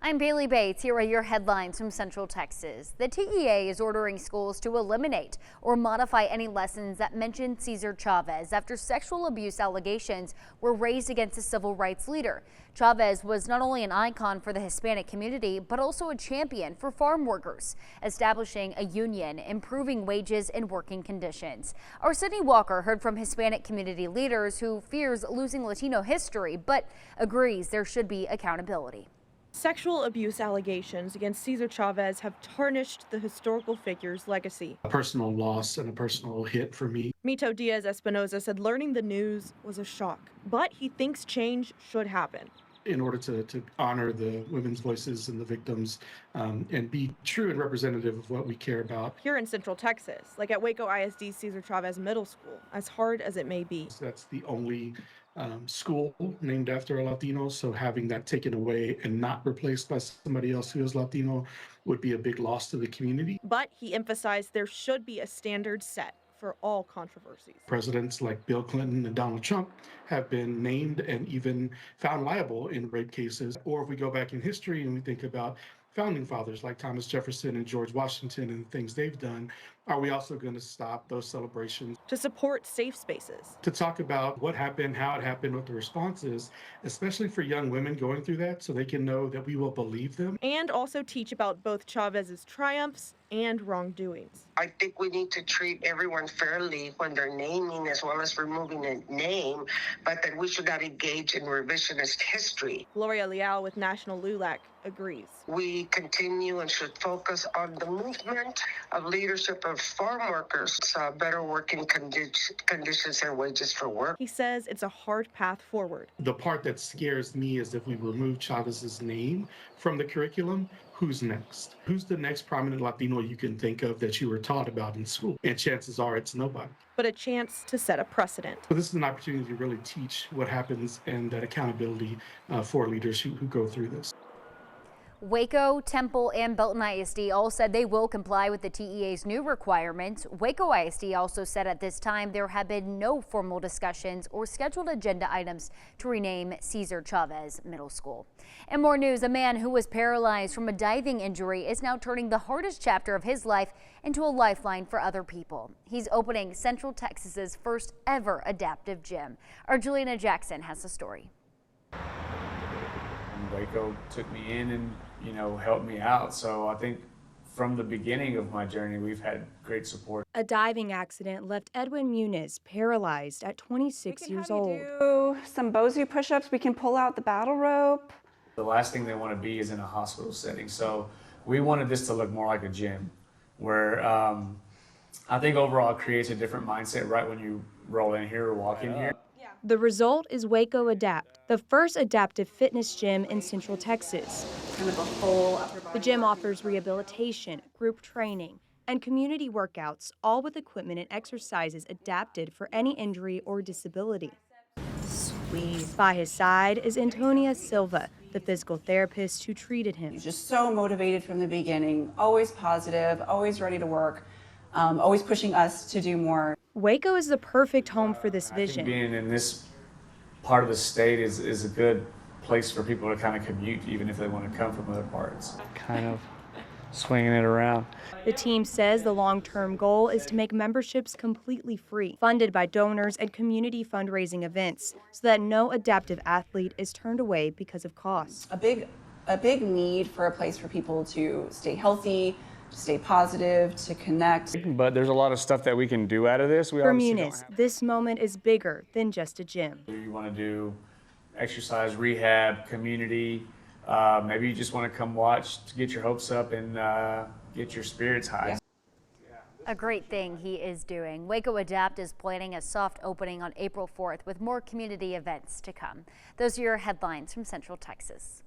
I'm Bailey Bates. Here are your headlines from Central Texas. The TEA is ordering schools to eliminate or modify any lessons that mention Cesar Chavez after sexual abuse allegations were raised against a civil rights leader. Chavez was not only an icon for the Hispanic community, but also a champion for farm workers, establishing a union, improving wages and working conditions. Our Sydney Walker heard from Hispanic community leaders who fears losing Latino history, but agrees there should be accountability. Sexual abuse allegations against Cesar Chavez have tarnished the historical figure's legacy. A personal loss and a personal hit for me. Mito Diaz-Espinoza said learning the news was a shock, but he thinks change should happen. In order to honor the women's voices and the victims and be true and representative of what we care about. Here in Central Texas, like at Waco ISD Cesar Chavez Middle School, as hard as it may be. So that's the only school named after a Latino, so having that taken away and not replaced by somebody else who is Latino would be a big loss to the community. But he emphasized there should be a standard set for all controversies. Presidents like Bill Clinton and Donald Trump have been named and even found liable in rape cases. Or if we go back in history and we think about founding fathers like Thomas Jefferson and George Washington and the things they've done, are we also going to stop those celebrations? To support safe spaces. To talk about what happened, how it happened, what the response is, especially for young women going through that, so they can know that we will believe them. And also teach about both Chavez's triumphs and wrongdoings. I think we need to treat everyone fairly when they're naming as well as removing a name, but that we should not engage in revisionist history. Gloria Leal with National LULAC agrees. We continue and should focus on the movement of leadership of farm workers, better working conditions and wages for work. He says it's a hard path forward. The part that scares me is if we remove Chavez's name from the curriculum, who's next? Who's the next prominent Latino you can think of that you were taught about in school? And chances are it's nobody. But a chance to set a precedent. So this is an opportunity to really teach what happens and that accountability for leaders who go through this. Waco, Temple, and Belton ISD all said they will comply with the TEA's new requirements. Waco ISD also said at this time there have been no formal discussions or scheduled agenda items to rename Cesar Chavez Middle School. And more news, a man who was paralyzed from a diving injury is now turning the hardest chapter of his life into a lifeline for other people. He's opening Central Texas's first ever adaptive gym. Our Juliana Jackson has the story. Waco took me in and, helped me out. So I think from the beginning of my journey, we've had great support. A diving accident left Edwin Muniz paralyzed at 26 years old. Do some Bosu push-ups. We can pull out the battle rope. The last thing they want to be is in a hospital setting. So we wanted this to look more like a gym where I think overall it creates a different mindset right when you roll in here or walk in here. The result is Waco Adapt, the first adaptive fitness gym in Central Texas. Kind of a full upper body. The gym offers rehabilitation, group training, and community workouts, all with equipment and exercises adapted for any injury or disability. Sweet. By his side is Antonia Silva, the physical therapist who treated him. He's just so motivated from the beginning, always positive, always ready to work, always pushing us to do more. Waco is the perfect home for this vision. Being in this part of the state is a good place for people to kind of commute, even if they want to come from other parts. Kind of swinging it around. The team says the long-term goal is to make memberships completely free, funded by donors and community fundraising events, so that no adaptive athlete is turned away because of costs. A big need for a place for people to stay healthy, to stay positive, to connect. But there's a lot of stuff that we can do out of this. For Muniz, this moment is bigger than just a gym. You want to do exercise, rehab, community. Maybe you just want to come watch to get your hopes up and get your spirits high. Yeah. A great thing he is doing. Waco Adapt is planning a soft opening on April 4th with more community events to come. Those are your headlines from Central Texas.